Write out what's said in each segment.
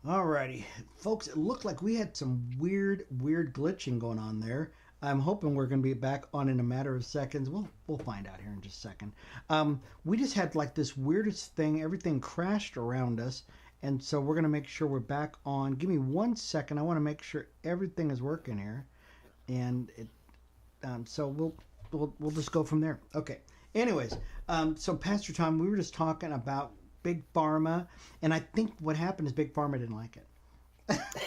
Alrighty, folks. It looked like we had some weird glitching going on there. I'm hoping we're going to be back on in a matter of seconds. We'll find out here in just a second. We just had like this weirdest thing. Everything crashed around us, and so we're going to make sure we're back on. Give me 1 second. I want to make sure everything is working here, and so we'll just go from there. Okay. Anyways, so Pastor Tom, we were just talking about big pharma, and I think what happened is big pharma didn't like it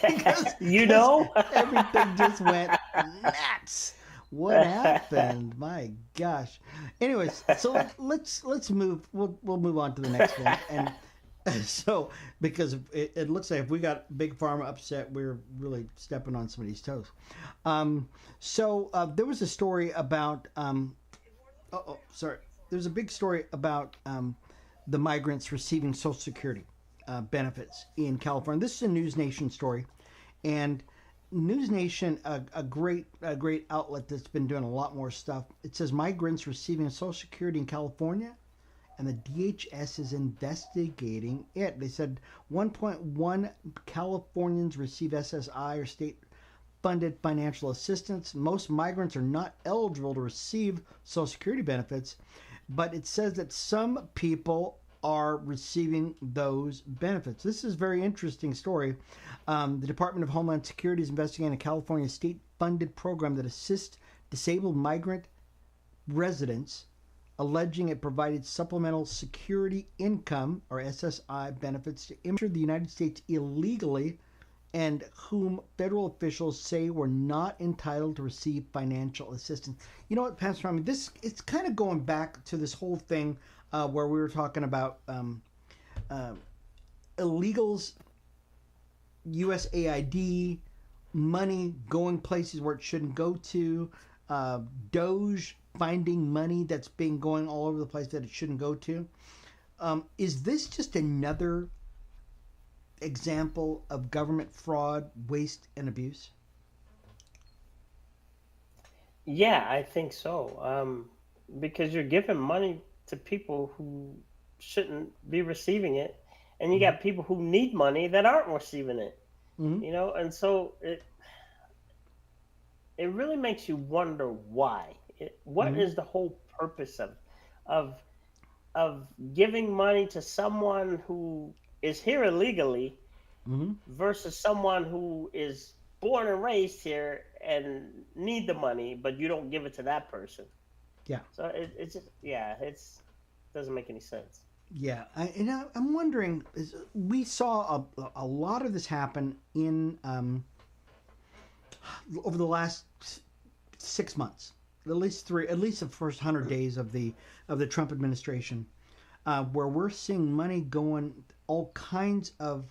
because You because know? everything just went nuts. What happened? My gosh. Anyways, so let's move. We'll move on to the next one. And so because it looks like if we got big pharma upset, we're really stepping on somebody's toes. There was a story about. Sorry. There's a big story about the migrants receiving Social Security benefits in California. This is a News Nation story, and News Nation, a great outlet that's been doing a lot more stuff. It says migrants receiving Social Security in California, and the DHS is investigating it. They said 1.1 Californians receive SSI or state funded financial assistance. Most migrants are not eligible to receive Social Security benefits, but it says that some people are receiving those benefits. This is a very interesting story. The Department of Homeland Security is investigating a California state funded program that assists disabled migrant residents, alleging it provided supplemental security income or SSI benefits to immigrants the United States illegally and whom federal officials say were not entitled to receive financial assistance. You know what, Pastor Rami, this it's kind of going back to this whole thing where we were talking about uh, illegals, USAID, money going places where it shouldn't go to, Doge finding money that's been going all over the place that it shouldn't go to. Is this just another example of government fraud, waste, and abuse? Yeah, I think so. Because you're giving money to people who shouldn't be receiving it, and you Mm-hmm. got people who need money that aren't receiving it. Mm-hmm. And so it really makes you wonder why. What Mm-hmm. is the whole purpose of of giving money to someone who is here illegally Mm-hmm. versus someone who is born and raised here and need the money, but you don't give it to that person. Yeah. So it's just yeah, it's doesn't make any sense. Yeah. I'm wondering, we saw a lot of this happen in over the last 6 months, at least three, at least the first 100 days of the Trump administration, where we're seeing money going all kinds of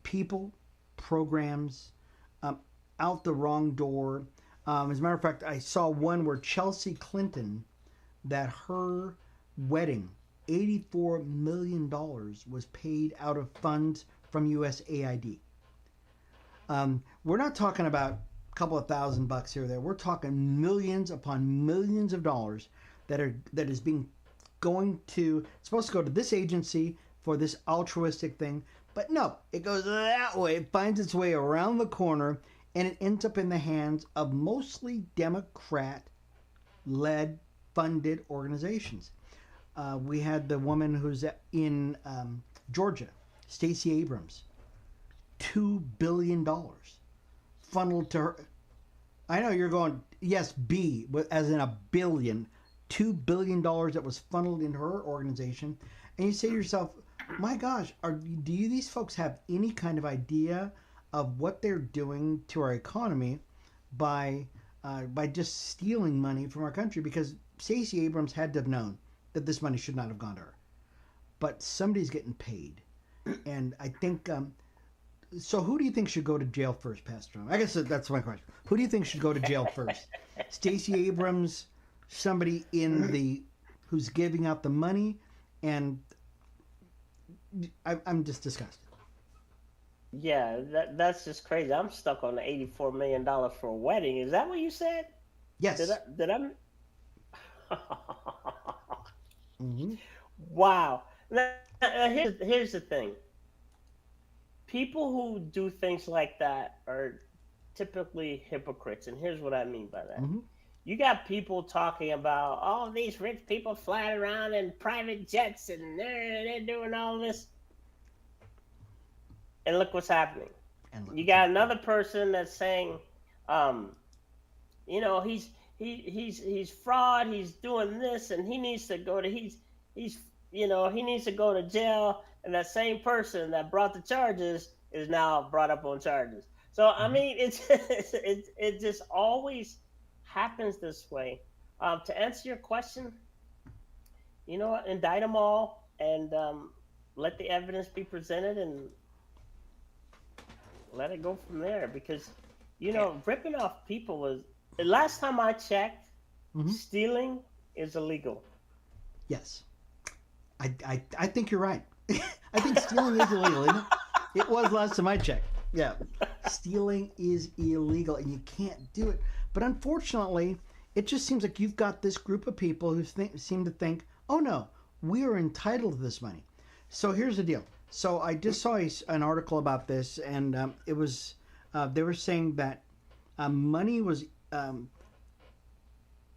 people, programs, um, out the wrong door. As a matter of fact, I saw one where Chelsea Clinton, that her wedding, $84 million was paid out of funds from USAID. We're not talking about a couple of $1,000 here or there. We're talking millions upon millions of dollars that is being going to it's supposed to go to this agency for this altruistic thing, but no, it goes that way. It finds its way around the corner, and it ends up in the hands of mostly Democrat led funded organizations. We had the woman who's in Georgia, Stacey Abrams, $2 billion funneled to her. I know you're going, yes, B, as in a billion, $2 billion that was funneled into her organization. And you say to yourself, my gosh, do you, these folks have any kind of idea of what they're doing to our economy by just stealing money from our country? Because Stacey Abrams had to have known that this money should not have gone to her. But somebody's getting paid. And I think so. Who do you think should go to jail first, Pastor Tom? I guess that's my question. Who do you think should go to jail first? Stacey Abrams, somebody in the who's giving out the money, and I'm just disgusted. Yeah, that's just crazy. I'm stuck on the $84 million for a wedding. Is that what you said? Did I Yes. did I Mm-hmm. Wow. Now, here's the thing. people who do things like that are typically hypocrites, and here's what I mean by that. Mm-hmm. You got people talking about all these rich people flying around in private jets and they're doing all this, and look what's happening. And look You what's got happening. another person that's saying, um, you know, he's fraud, he's doing this, and he needs to go to he's he needs to go to jail. And that same person that brought the charges is now brought up on charges. So I Mm-hmm. mean, it just always happens this way. To answer your question, indict them all and let the evidence be presented and let it go from there. Because Yeah. ripping off people is, the last time I checked, Mm-hmm. stealing is illegal. Yes. I think you're right. I think stealing is illegal, isn't it? It was last time I checked. Yeah. Stealing is illegal and you can't do it. But unfortunately, it just seems like you've got this group of people who seem to think, oh no, we are entitled to this money. So here's the deal. So I just saw an article about this, and it was they were saying that money was um,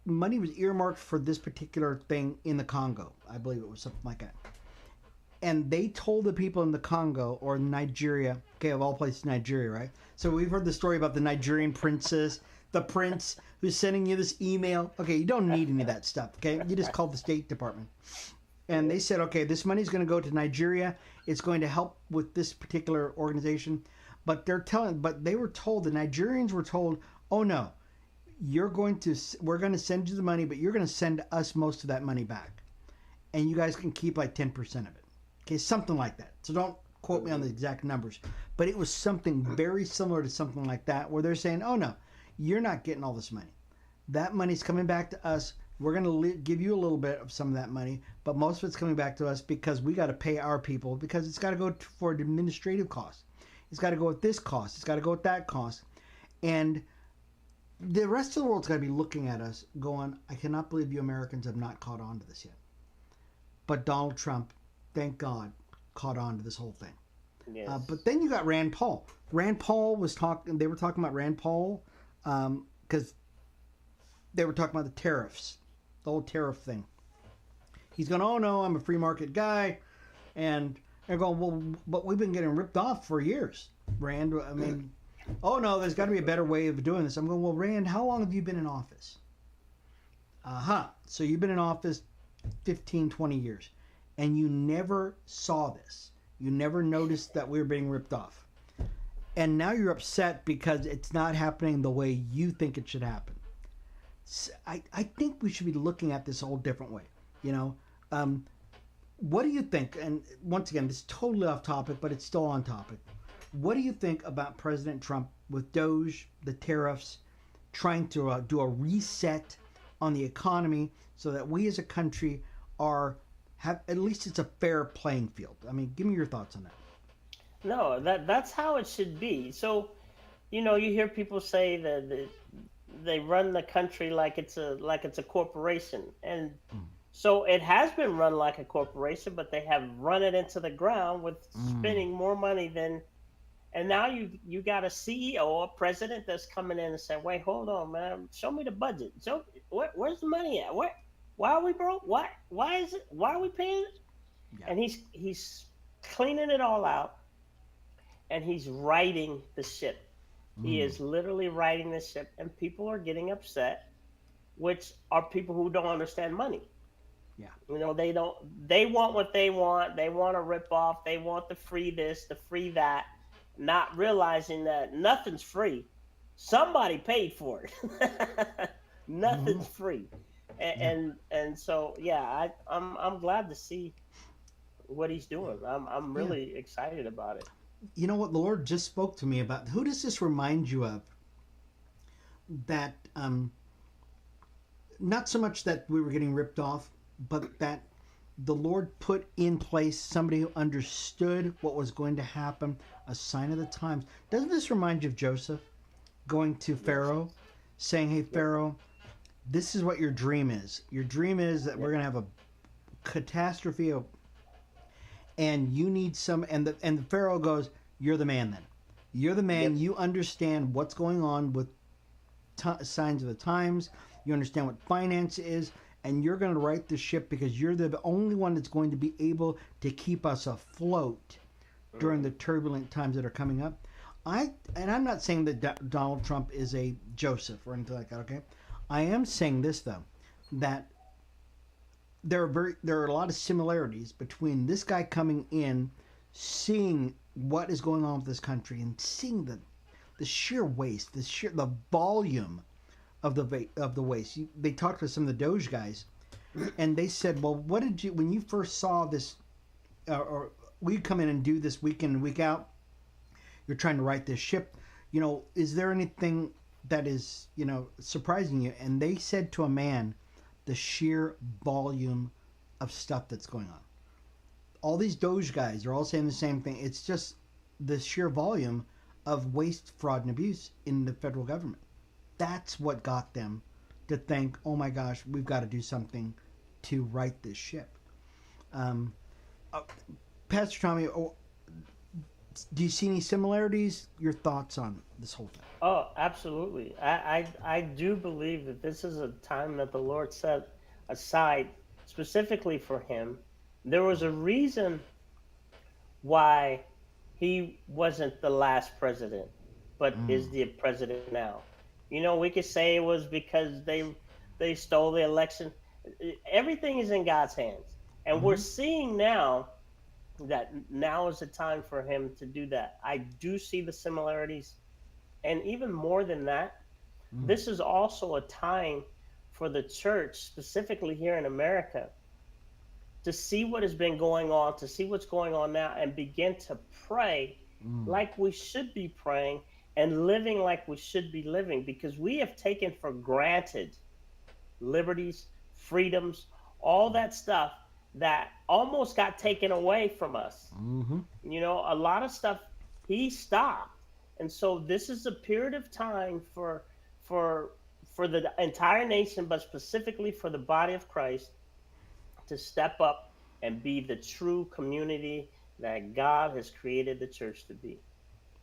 money was earmarked for this particular thing in the Congo. I believe it was something like that. And they told the people in the Congo or Nigeria, okay, of all places, Nigeria, right? So we've heard the story about the Nigerian princess, the prince who's sending you this email. Okay, you don't need any of that stuff, okay? You just call the State Department. And they said, okay, this money's going to go to Nigeria. It's going to help with this particular organization. But they were told, the Nigerians were told, oh no, we're going to send you the money, but you're going to send us most of that money back. And you guys can keep like 10% of it. Okay, something like that. So don't quote me on the exact numbers. But it was something very similar to something like that where they're saying, oh no, you're not getting all this money. That money's coming back to us. We're going to give you a little bit of some of that money, but most of it's coming back to us because we got to pay our people because it's got to go for administrative costs. It's got to go at this cost. It's got to go at that cost. And the rest of the world's got to be looking at us going, I cannot believe you Americans have not caught on to this yet. But Donald Trump, thank God, caught on to this whole thing. Yes. But then you got Rand Paul. Rand Paul was talking, they were talking about Rand Paul because they were talking about the tariffs, the whole tariff thing. He's going, oh no, I'm a free market guy. And they're going, well, but we've been getting ripped off for years, Rand. I mean, oh no, there's got to be a better way of doing this. I'm going, well, Rand, how long have you been in office? So you've been in office 15, 20 years, and you never saw this. You never noticed that we were being ripped off. And now you're upset because it's not happening the way you think it should happen. I think we should be looking at this a whole different way. What do you think? And once again, this is totally off topic, but it's still on topic. What do you think about President Trump with Doge, the tariffs, trying to do a reset on the economy so that we as a country have at least it's a fair playing field? I mean, give me your thoughts on that. No, that's how it should be. So, you hear people say that they run the country like it's a corporation, and so it has been run like a corporation, but they have run it into the ground with Mm. spending more money than. And now you got a CEO, a president that's coming in and saying, "Wait, hold on, man. Show me the budget. Where's the money at? Why are we broke? Why is it? Why are we paying?" Yeah. And he's cleaning it all out, and he's righting the ship. He Mm. is literally righting the ship, and people are getting upset, which are people who don't understand money. Yeah. They don't. They want what they want. They want to rip off. They want the free this, the free that, not realizing that nothing's free. Somebody paid for it. Mm-hmm. Nothing's free, and, Yeah. and so yeah, I'm glad to see what he's doing. I'm Yeah. really excited about it. You know what? The Lord just spoke to me about. Who does this remind you of? That not so much that we were getting ripped off, but that the Lord put in place somebody who understood what was going to happen, a sign of the times. Doesn't this remind you of Joseph going to Yes. Pharaoh, saying, "Hey Yep. Pharaoh, this is what your dream is. Your dream is that we're Yep. going to have a catastrophe, and you need some." And the Pharaoh goes, you're the man then. You're the man. Yep. You understand what's going on with signs of the times. You understand what finance is, and you're going to right the ship because you're the only one that's going to be able to keep us afloat during the turbulent times that are coming up. I'm not saying that Donald Trump is a Joseph or anything like that. Okay, I am saying this though, that there are a lot of similarities between this guy coming in, seeing what is going on with this country, and seeing the sheer waste, the volume of the waste. They talked to some of the Doge guys, and they said, "Well, what did you when you first saw this, or we come in and do this week in and week out? You're trying to right this ship. Is there anything that is surprising you?" And they said to a man, the sheer volume of stuff that's going on. All these Doge guys are all saying the same thing. It's just the sheer volume of waste, fraud, and abuse in the federal government. That's what got them to think, oh my gosh, we've got to do something to right this ship. Pastor Tommy, do you see any similarities? Your thoughts on this whole thing? Oh, absolutely. I do believe that this is a time that the Lord set aside specifically for him. There was a reason why he wasn't the last president, but is the president now. We could say it was because they stole the election. Everything is in God's hands. And we're seeing now that now is the time for him to do that. I do see the similarities. And even more than that, this is also a time for the church, specifically here in America, to see what has been going on, to see what's going on now, and begin to pray like we should be praying and living like we should be living, because we have taken for granted liberties, freedoms, all that stuff that almost got taken away from us. A lot of stuff he stopped. And so this is a period of time for the entire nation, but specifically for the body of Christ, to step up and be the true community that God has created the church to be.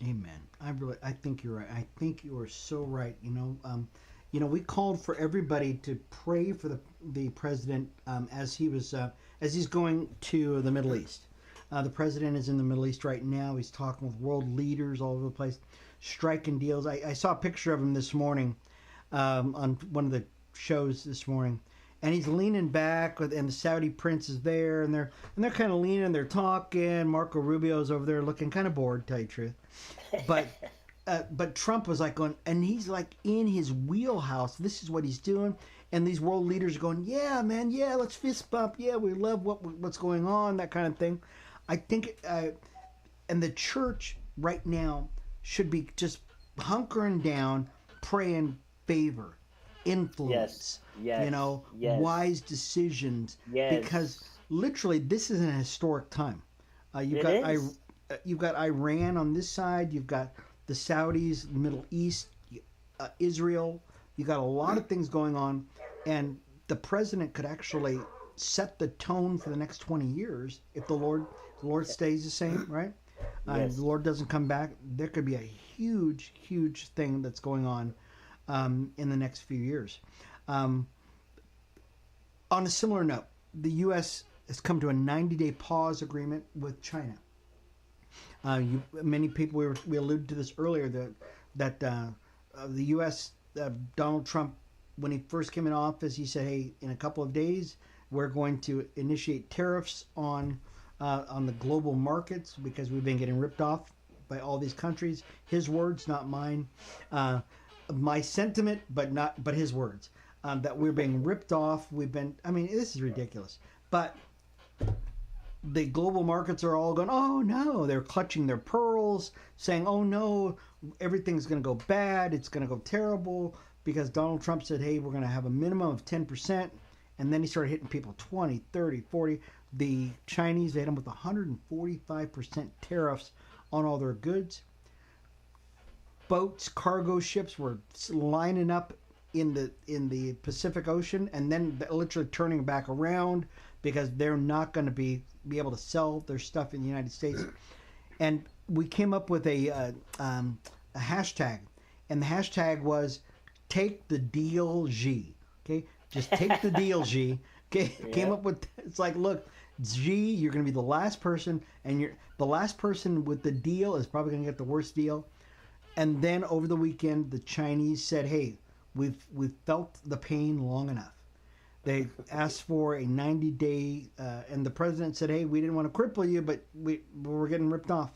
Amen. I think you're right. I think you are so right. We called for everybody to pray for the president as he's going to the Middle East. The president is in the Middle East right now. He's talking with world leaders all over the place, striking deals. I saw a picture of him this morning on one of the shows this morning, and he's leaning back, and the Saudi prince is there, and they're kind of leaning, they're talking. Marco Rubio's over there looking kind of bored, to tell you the truth. But Trump was like going, and he's like in his wheelhouse. This is what he's doing. And these world leaders are going, yeah, man, yeah, let's fist bump. Yeah, we love what's going on, that kind of thing. I think, and the church right now should be just hunkering down, praying favor, influence, yes, wise decisions. Yes. Because literally, this is an historic time. You've got Iran on this side. You've got the Saudis, the Middle East, Israel. You've got a lot of things going on, and the president could actually set the tone for the next 20 years if the Lord stays the same, right? If the Lord doesn't come back, there could be a huge, huge thing that's going on in the next few years. On a similar note, the U.S. has come to a 90-day pause agreement with China. Many people, we alluded to this earlier, that the U.S., Donald Trump, when he first came in office, he said, hey, in a couple of days, we're going to initiate tariffs on the global markets because we've been getting ripped off by all these countries. His words, not mine. My sentiment, but his words. That we're being ripped off. This is ridiculous. But the global markets are all going, oh no, they're clutching their pearls, saying, oh no, everything's going to go bad, it's going to go terrible, because Donald Trump said, hey, we're going to have a minimum of 10%, and then he started hitting people 20, 30, 40. The Chinese, they hit them with 145% tariffs on all their goods. Boats, cargo ships were lining up in the Pacific Ocean, and then literally turning back around because they're not going to be able to sell their stuff in the United States. And we came up with a hashtag, and the hashtag was "Take the Deal G." Okay, just take the deal, G. Okay, came Yep. up with it's like, look, G, you're going to be the last person, and you're the last person with the deal is probably going to get the worst deal. And then over the weekend, the Chinese said, "Hey, we've felt the pain long enough." They asked for a 90-day, and the president said, "Hey, we didn't want to cripple you, but we're getting ripped off."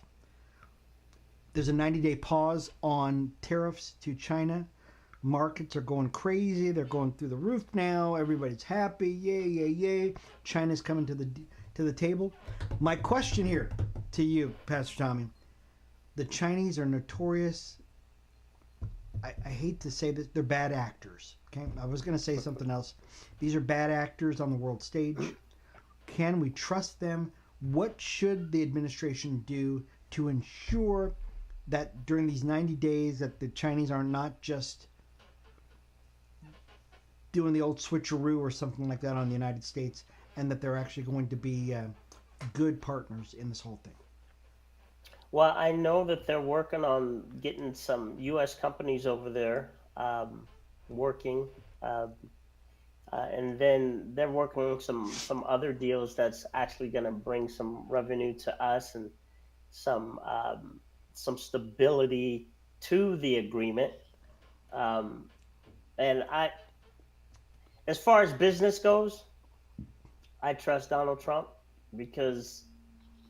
There's a 90-day pause on tariffs to China. Markets are going crazy. They're going through the roof now. Everybody's happy. Yay, yay, yay. China's coming to the table. My question here to you, Pastor Tommy: the Chinese are notorious. I hate to say this, they're bad actors. Okay, I was going to say something else. These are bad actors on the world stage. Can we trust them? What should the administration do to ensure that during these 90 days that the Chinese are not just doing the old switcheroo or something like that on the United States, and that they're actually going to be good partners in this whole thing? Well, I know that they're working on getting some U.S. companies over there working, uh, and then they're working on some other deals that's actually going to bring some revenue to us and some some stability to the agreement. Um, and as far as business goes, I trust Donald Trump because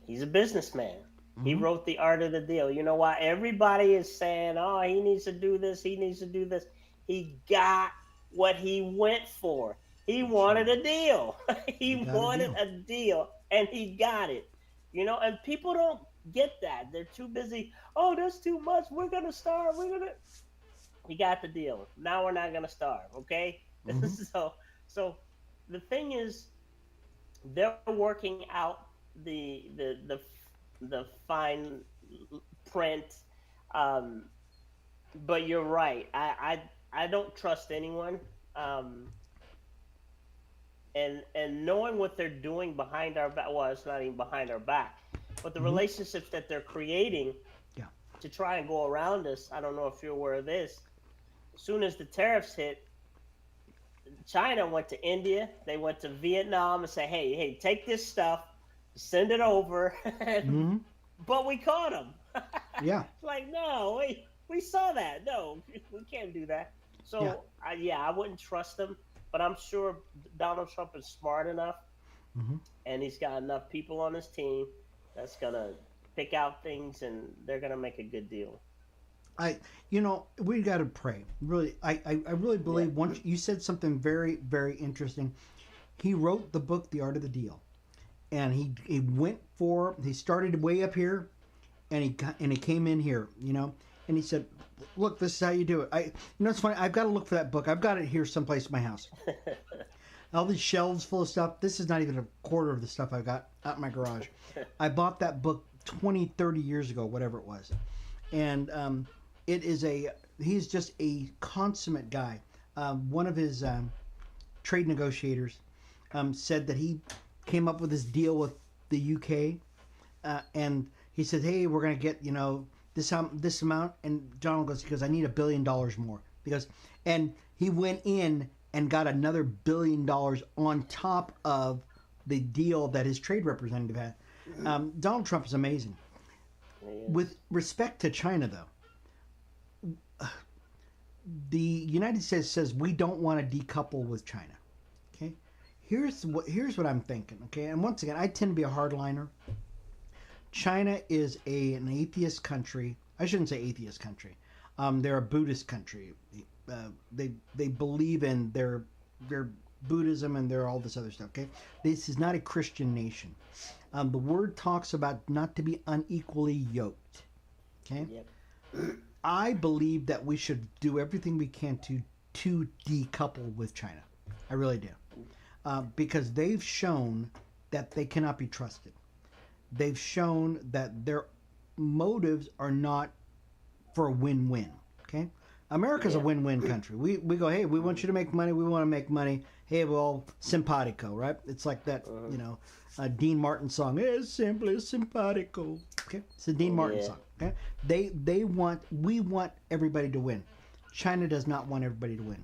he's a businessman. He Mm-hmm. wrote the art of the deal. You know why everybody is saying, "Oh, he needs to do this. He needs to do this." He got what he went for. He Sure. wanted a deal. He He got a wanted deal. a deal, and he got it. And people don't get that. They're too busy. Oh, that's too much. We're gonna starve. We're gonna. He got the deal. Now we're not gonna starve. Okay. Mm-hmm. So the thing is, they're working out the fine print. Um, but you're right. I don't trust anyone. Um, and knowing what they're doing behind our back, well, it's not even behind our back, but the Mm-hmm. relationships that they're creating Yeah. to try and go around us. I don't know if you're aware of this. As soon as the tariffs hit, China went to India, they went to Vietnam and say, hey, take this stuff, send it over. Mm-hmm. But we caught them. Yeah. It's like, no, we saw that. No, we can't do that. Yeah. So, yeah, I wouldn't trust them, but I'm sure Donald Trump is smart enough Mm-hmm. and he's got enough people on his team that's going to pick out things and they're going to make a good deal. We got to pray. Really, I really Yeah. believe once you said something very, very interesting. He wrote the book, The Art of the Deal, and he started way up here, and he came in here, and he said, "Look, this is how you do it." It's funny. I've got to look for that book. I've got it here someplace in my house. All these shelves full of stuff. This is not even a quarter of the stuff I've got out in my garage. I bought that book 20, 30 years ago, whatever it was, and he's just a consummate guy. One of his trade negotiators said that he came up with this deal with the UK, and he said, "Hey, we're going to get this amount." And John goes, "I need $1 billion more," and he went in and got another $1 billion on top of the deal that his trade representative had. Donald Trump is amazing. With respect to China, though, the United States says we don't want to decouple with China. Okay, here's what I'm thinking. Okay, and once again, I tend to be a hardliner. China is an atheist country. I shouldn't say atheist country. They're a Buddhist country. They believe in their Buddhism and their all this other stuff. Okay, this is not a Christian nation. The word talks about not to be unequally yoked. Okay, Yep. I believe that we should do everything we can to decouple with China. I really do, because they've shown that they cannot be trusted. They've shown that their motives are not for a win-win. Okay, America's a Yeah. win-win country. We go, hey, we want you to make money. We want to make money. hey, well, simpatico, right? It's like that, Dean Martin song. Es simple simpatico. Okay, it's a Dean Martin song. Okay, we want everybody to win. China does not want everybody to win.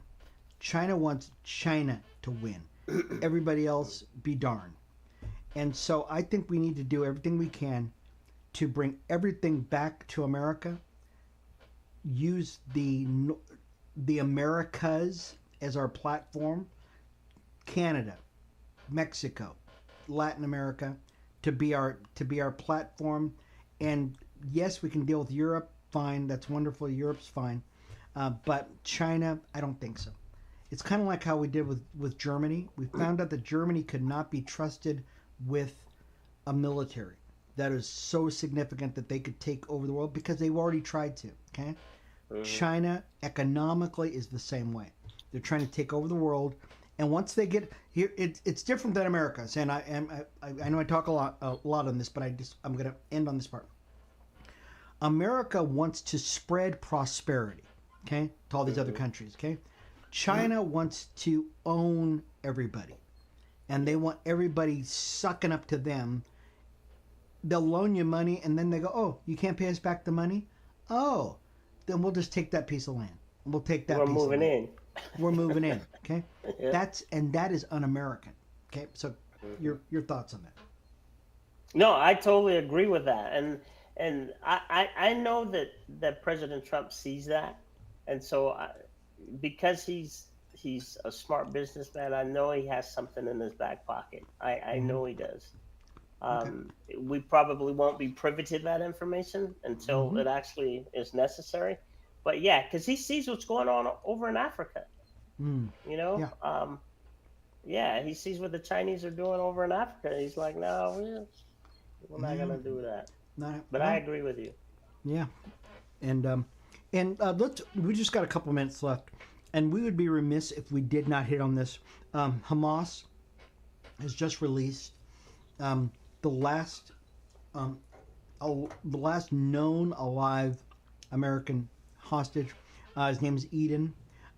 China wants China to win. Everybody else be darned. And so I think we need to do everything we can to bring everything back to America. Use the Americas as our platform. Canada, Mexico, Latin America to be our platform. And yes, we can deal with Europe. Fine, that's wonderful. Europe's fine, but China, I don't think so. It's kind of like how we did with Germany. We found out that Germany could not be trusted with a military that is so significant that they could take over the world because they've already tried to. Okay, China economically is the same way. They're trying to take over the world. And once they get here, it's different than America's. And I know I talk a lot on this, but I'm going to end on this part. America wants to spread prosperity, okay, to all these other countries, okay. China wants to own everybody, and they want everybody sucking up to them. They'll loan you money, and then they go, "Oh, you can't pay us back the money? Oh, then we'll just take that piece of land. We'll take that. We're piece moving of land. in. We're moving in." Okay, Yeah. that is un-American. Okay, so your thoughts on that? No, I totally agree with that, and I know that President Trump sees that, and so because he's a smart businessman, I know he has something in his back pocket. I know he does. We probably won't be privy to that information until it actually is necessary. But yeah, because he sees what's going on over in Africa. You know, he sees what the Chinese are doing over in Africa. He's like, no, we're not gonna do that. But I agree with you. Yeah, and we just got a couple minutes left, and we would be remiss if we did not hit on this. Hamas has just released the last known alive American hostage. His name is Eden,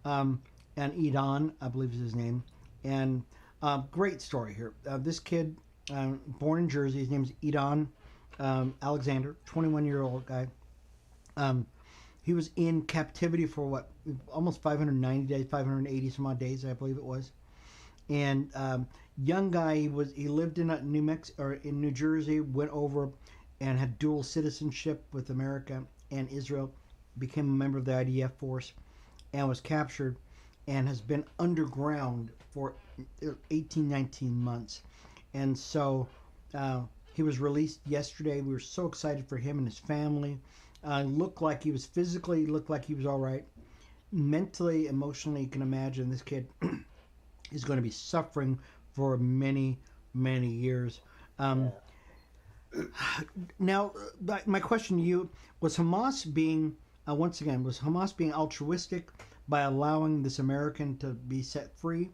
and Edan, I believe is his name. And great story here. This kid, born in Jersey, his name is Edan Alexander, 21-year-old guy. He was in captivity for almost 590 days, 580 some odd days, I believe it was. And young guy, he lived in in New Jersey, went over and had dual citizenship with America and Israel, became a member of the IDF force, and was captured, and has been underground for 18, 19 months. And so he was released yesterday. We were so excited for him and his family. Looked like he was all right. Mentally, emotionally, you can imagine this kid is going to be suffering for many, many years. Now, my question to you, was Hamas being altruistic by allowing this American to be set free?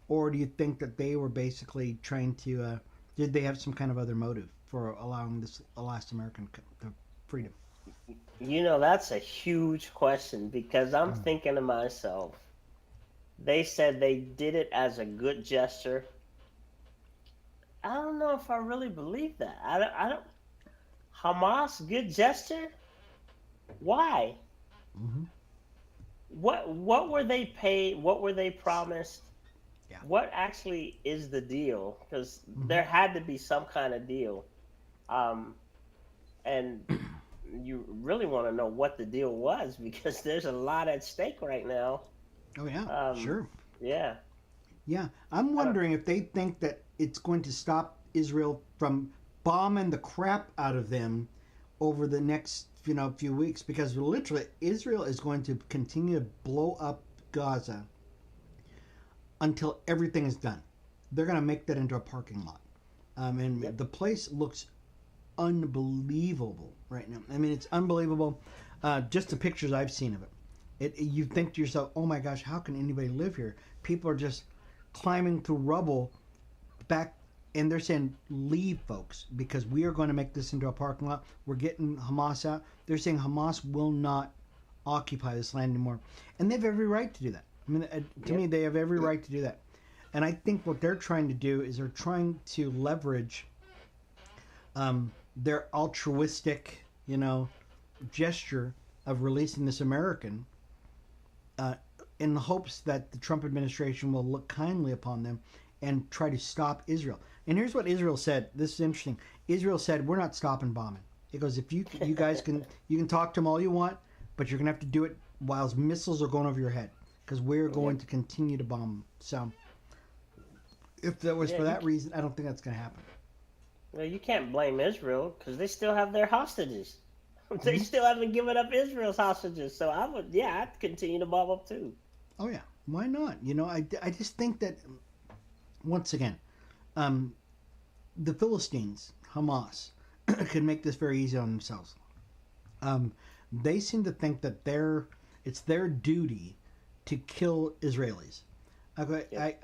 Or do you think that they were basically trying to, did they have some kind of other motive for allowing this last American to freedom? You know, that's a huge question, because I'm thinking to myself, they said they did it as a good gesture. I don't know if I really believe that. I don't. Hamas, good gesture? Why? What were they paid? What were they promised? Yeah. What actually is the deal? Because there had to be some kind of deal, and you really want to know what the deal was, because there's a lot at stake right now. Oh yeah, sure. Yeah. Yeah, I'm wondering if they think that it's going to stop Israel from bombing the crap out of them over the next few weeks, because literally Israel is going to continue to blow up Gaza until everything is done. They're going to make that into a parking lot, and the place looks unbelievable right now. I mean, it's unbelievable. Just the pictures I've seen of it. You think to yourself, oh my gosh, how can anybody live here? People are just climbing through rubble back, and they're saying, leave, folks, because we are going to make this into a parking lot. We're getting Hamas out. They're saying Hamas will not occupy this land anymore. And they have every right to do that. I mean, to me, they have every right to do that. And I think what they're trying to do is they're trying to leverage their altruistic, gesture of releasing this American in the hopes that the Trump administration will look kindly upon them and try to stop Israel. And here's what Israel said. This is interesting. Israel said, "We're not stopping bombing." It goes, "If you guys can talk to them all you want, but you're gonna have to do it while missiles are going over your head, because we're going to continue to bomb them." So, if that was for that reason, I don't think that's gonna happen. Well, you can't blame Israel because they still have their hostages. They still haven't given up Israel's hostages. So I'd continue to bomb them too. Oh yeah, why not? I just think that once again, the Philistines, Hamas, could make this very easy on themselves. They seem to think that it's their duty to kill Israelis. Okay,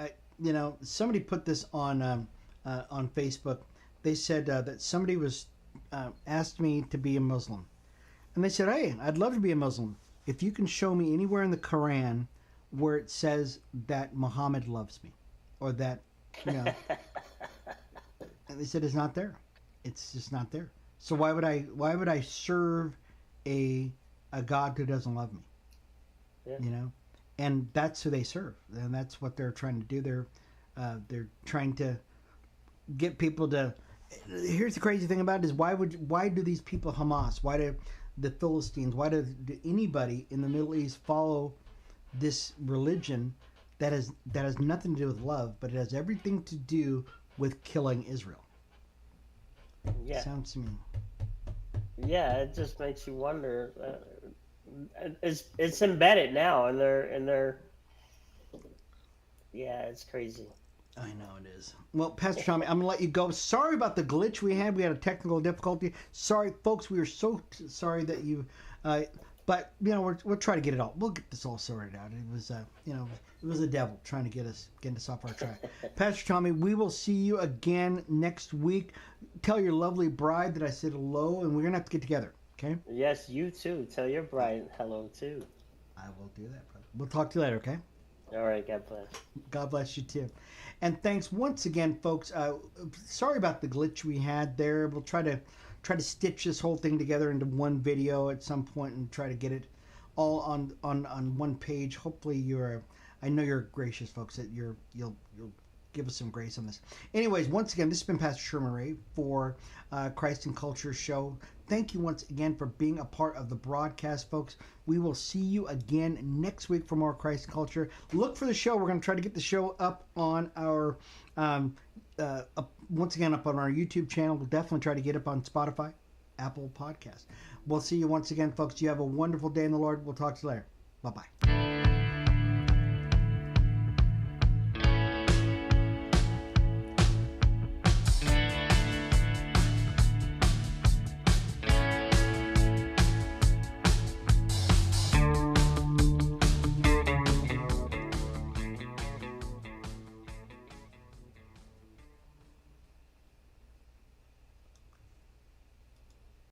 somebody put this on Facebook. They said that somebody was asked me to be a Muslim, and they said, "Hey, I'd love to be a Muslim if you can show me anywhere in the Quran where it says that Muhammad loves me, or that." And they said it's not there. It's just not there. So why would I serve a God who doesn't love me? Yeah. And that's who they serve, and that's what they're trying to do. They're trying to get people to. Here's the crazy thing about it is why do these people, Hamas, why do the Philistines, why do anybody in the Middle East follow this religion that has nothing to do with love, but it has everything to do with killing Israel? Yeah. Sounds to me. Yeah, it just makes you wonder. It's embedded now, and they're. Yeah, it's crazy. I know it is. Well, Pastor Tommy, I'm going to let you go. Sorry about the glitch we had. We had a technical difficulty. Sorry, folks. We are so sorry that you... but, we'll try to get it all. We'll get this all sorted out. It was, it was the devil trying to get us off our track. Pastor Tommy, we will see you again next week. Tell your lovely bride that I said hello, and we're going to have to get together, okay? Yes, you too. Tell your bride hello, too. I will do that, brother. We'll talk to you later, okay? All right, God bless. God bless you, too. And thanks once again, folks. Sorry about the glitch we had there. We'll try to stitch this whole thing together into one video at some point and try to get it all on one page. Hopefully, I know you're gracious, folks. That you'll give us some grace on this. Anyways, once again, this has been Pastor Sherman Ray for Christ and Culture show. Thank you once again for being a part of the broadcast, folks. We will see you again next week for more Christ and Culture. Look for the show. We're going to try to get the show up on our, once again, up on our YouTube channel. We'll definitely try to get up on Spotify, Apple Podcast. We'll see you once again, folks. You have a wonderful day in the Lord. We'll talk to you later. Bye-bye.